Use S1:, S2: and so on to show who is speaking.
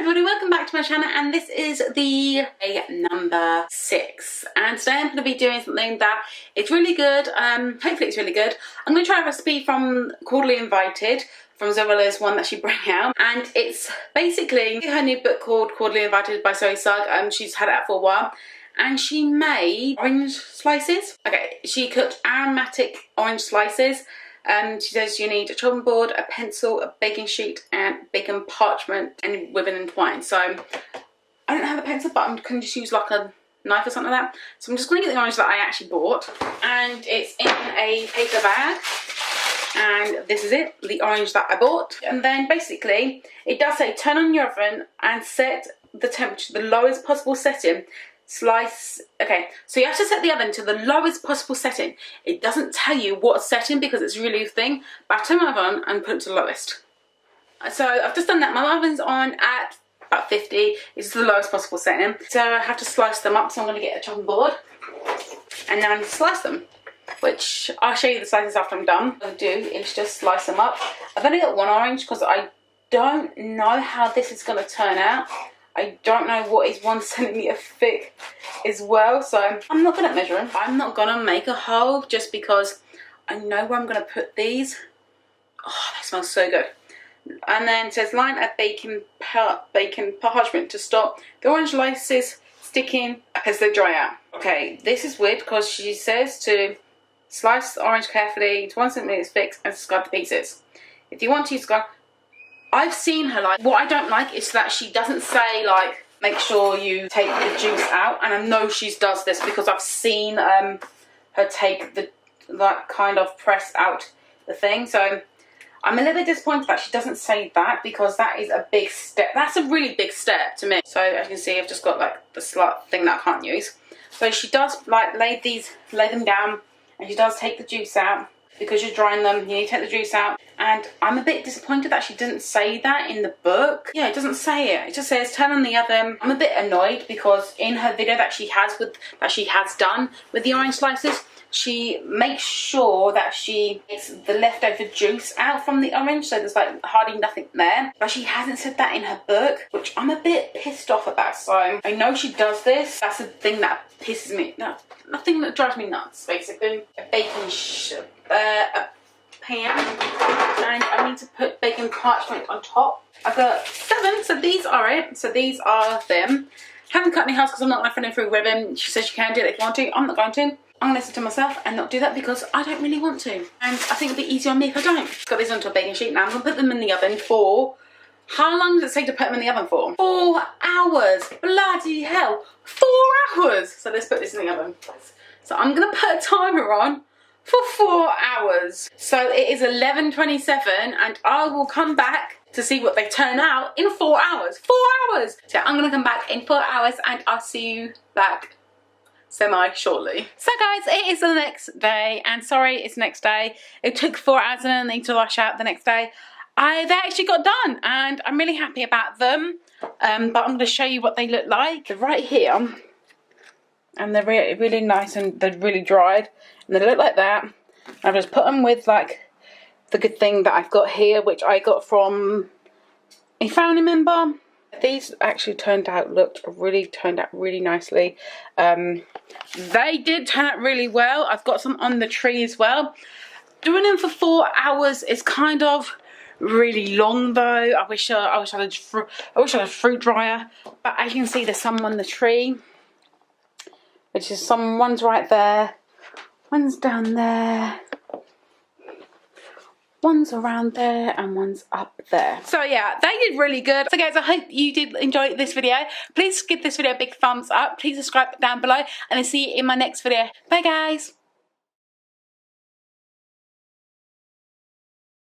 S1: everybody, welcome back to my channel, and this is the day number 6, and today I'm going to be doing something that is really good. Hopefully it's really good. I'm going to try a recipe from Quarterly Invited, from Zoella'S, one that she brought out, and it's basically her new book called Quarterly Invited by Zoella'S. She's had it out for a while, and she made orange slices. Okay, she cooked aromatic orange slices. She says you need a chopping board, a pencil, a baking sheet, and baking parchment, and ribbon and twine. So I don't have a pencil, but I'm going to just use like a knife or something like that. So I'm just going to get the orange that I actually bought, and it's in a paper bag. And this is it, the orange that I bought. And then basically it does say turn on your oven and set the temperature to the lowest possible setting. Slice. Okay, so you have to set the oven to the lowest possible setting. It doesn't tell you what setting because it's really a thing, but I turn my oven and put it to the lowest. So I've just done that. My oven's on at about 50. It's the lowest possible setting. So I have to slice them up, so I'm going to get a chopping board and now I need to slice them, which I'll show you the slices after I'm done. What I'm going to do is just slice them up. I've only got one orange because I don't know how this is going to turn out. I don't know what is 1 centimetre thick as well, so I'm not good at measuring. I'm not gonna make a hole just because I know where I'm gonna put these. Oh, that smells so good. And then it says line a baking parchment to stop the orange slices sticking as they dry out. Okay, this is weird because she says to slice the orange carefully to 1 centimetre thick and discard the pieces. If you want to discard, I've seen her, like, what I don't like is that she doesn't say, like, make sure you take the juice out, and I know she does this because I've seen her take the, like, kind of press out the thing, so I'm a little bit disappointed that she doesn't say that because that is a big step. That's a really big step to me. So as you can see, I've just got, like, the slight thing that I can't use. So she does, like, lay them down, and she does take the juice out. Because you're drying them, you need to take the juice out. And I'm a bit disappointed that she didn't say that in the book. Yeah, it doesn't say it. It just says turn on the oven. I'm a bit annoyed because in her video that she has done with the orange slices, she makes sure that she gets the leftover juice out from the orange, so there's like hardly nothing there. But she hasn't said that in her book, which I'm a bit pissed off about. So I know she does this. That's the thing that pisses me. No, nothing that drives me nuts, basically. A pan, and I need to put baking parchment on top. I've got 7, so these are it. So these are them. Haven't cut any holes because I'm not running through ribbon. She says you can do it if you want to. I'm not going to. I'm going to listen to myself and not do that because I don't really want to. And I think it'd be easier on me if I don't. Got these onto a baking sheet now. I'm going to put them in the oven for... How long does it take to put them in the oven for? 4 hours. Bloody hell. 4 hours. So let's put this in the oven. So I'm going to put a timer on for 4 hours. So it is 11:27 and I will come back to see what they turn out in 4 hours. 4 hours! So I'm gonna come back in 4 hours and I'll see you back semi-shortly. So guys, it is the next day, and sorry it's next day. It took 4 hours and I need to wash out the next day. They actually got done and I'm really happy about them. But I'm gonna show you what they look like. They're right here. And they're really nice and they're really dried. And they look like that. I've just put them with like the good thing that I've got here, which I got from a family member. These actually turned out really nicely. They did turn out really well. I've got some on the tree as well. Doing them for 4 hours is kind of really long though. I wish I had a fruit dryer. But as you can see, there's some on the tree. Which is one's right there, one's down there, one's around there, and one's up there. So yeah, they did really good. So guys, I hope you did enjoy this video. Please give this video a big thumbs up. Please subscribe down below, and I'll see you in my next video. Bye guys.